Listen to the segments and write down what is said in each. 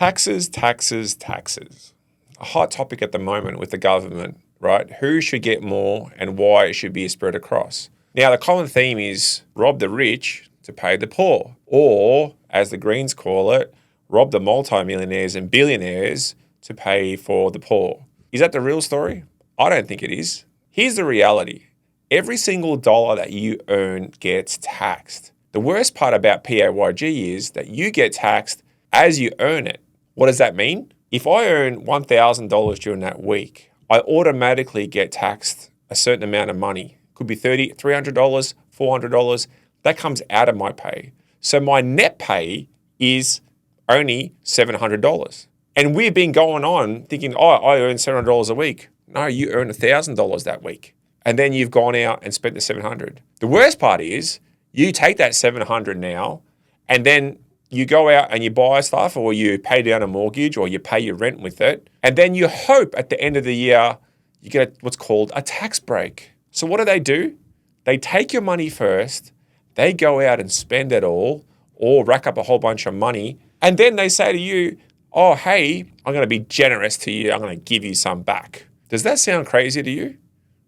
Taxes, taxes, taxes. A hot topic at the moment with the government, right? Who should get more and why it should be spread across. Now, the common theme is rob the rich to pay the poor, or as the Greens call it, rob the multimillionaires and billionaires to pay for the poor. Is that the real story? I don't think it is. Here's the reality. Every single dollar that you earn gets taxed. The worst part about PAYG is that you get taxed as you earn it. What does that mean? If I earn $1,000 during that week, I automatically get taxed a certain amount of money. Could be $30, $300, $400. That comes out of my pay. So my net pay is only $700. And we've been going on thinking, oh, I earn $700 a week. No, you earn $1,000 that week. And then you've gone out and spent the $700. The worst part is you take that $700 now and then you go out and you buy stuff, or you pay down a mortgage, or you pay your rent with it. And then you hope at the end of the year, you get what's called a tax break. So what do? They take your money first, they go out and spend it all, or rack up a whole bunch of money. And then they say to you, oh, hey, I'm going to be generous to you. I'm going to give you some back. Does that sound crazy to you?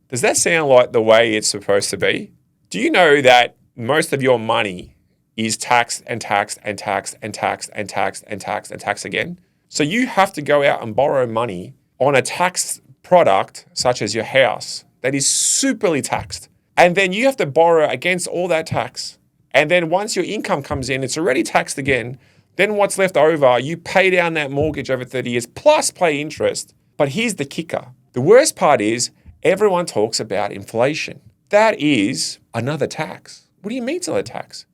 Does that sound like the way it's supposed to be? Do you know that most of your money is taxed and taxed and taxed and taxed and taxed and taxed and taxed again? So you have to go out and borrow money on a taxed product, such as your house, that is superly taxed. And then you have to borrow against all that tax. And then once your income comes in, it's already taxed again. Then what's left over, you pay down that mortgage over 30 years, plus pay interest. But here's the kicker. The worst part is everyone talks about inflation. That is another tax. What do you mean it's another tax?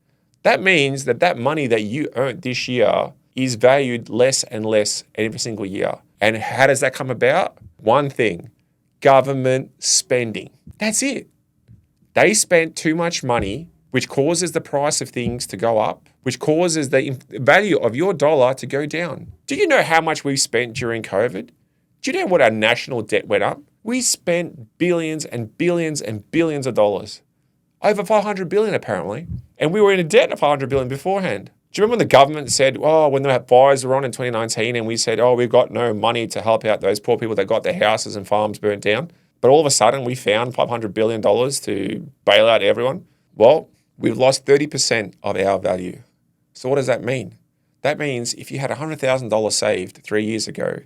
That means that money that you earned this year is valued less and less every single year. And how does that come about? One thing, government spending. That's it. They spent too much money, which causes the price of things to go up, which causes the value of your dollar to go down. Do you know how much we spent during COVID? Do you know what our national debt went up? We spent billions and billions and billions of dollars. Over 500 billion apparently. And we were in a debt of 500 billion beforehand. Do you remember when the government said, oh, when the fires were on in 2019 and we said, oh, we've got no money to help out those poor people that got their houses and farms burnt down. But all of a sudden we found $500 billion to bail out everyone. Well, we've lost 30% of our value. So what does that mean? That means if you had $100,000 saved 3 years ago,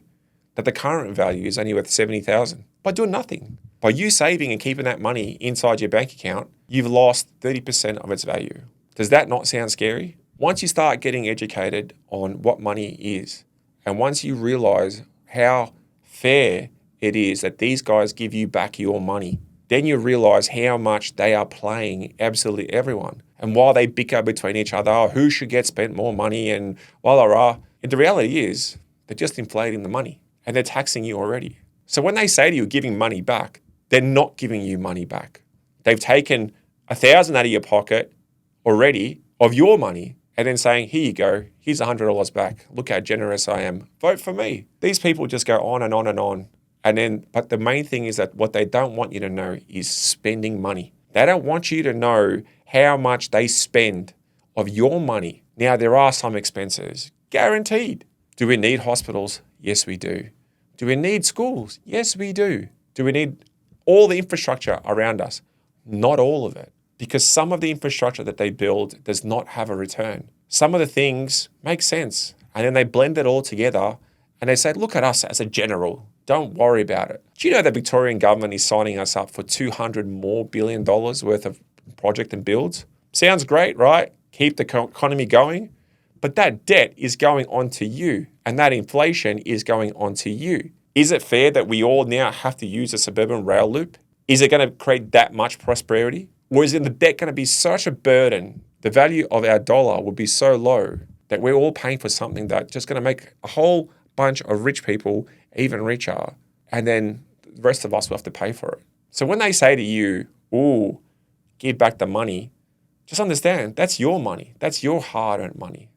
that the current value is only worth $70,000 by doing nothing. By you saving and keeping that money inside your bank account, you've lost 30% of its value. Does that not sound scary? Once you start getting educated on what money is, and once you realize how fair it is that these guys give you back your money, then you realize how much they are playing absolutely everyone. And while they bicker between each other, oh, who should get spent more money and the reality is they're just inflating the money and they're taxing you already. So when they say to you giving money back, they're not giving you money back. They've taken 1,000 out of your pocket already of your money and then saying, here you go, here's $100 back. Look how generous I am. Vote for me. These people just go on and on and on. But the main thing is that what they don't want you to know is spending money. They don't want you to know how much they spend of your money. Now, there are some expenses, guaranteed. Do we need hospitals? Yes, we do. Do we need schools? Yes, we do. Do we need all the infrastructure around us? Not all of it, because some of the infrastructure that they build does not have a return. Some of the things make sense, and then they blend it all together and they say, look at us as a general. Don't worry about it. Do you know the Victorian government is signing us up for $200 billion worth of project and builds? Sounds great, right? Keep the economy going. But that debt is going on to you, and that inflation is going on to you. Is it fair that we all now have to use a suburban rail loop? Is it going to create that much prosperity? Or is the debt going to be such a burden, the value of our dollar will be so low that we're all paying for something that's just going to make a whole bunch of rich people even richer, and then the rest of us will have to pay for it. So when they say to you, ooh, give back the money, just understand that's your money. That's your hard-earned money.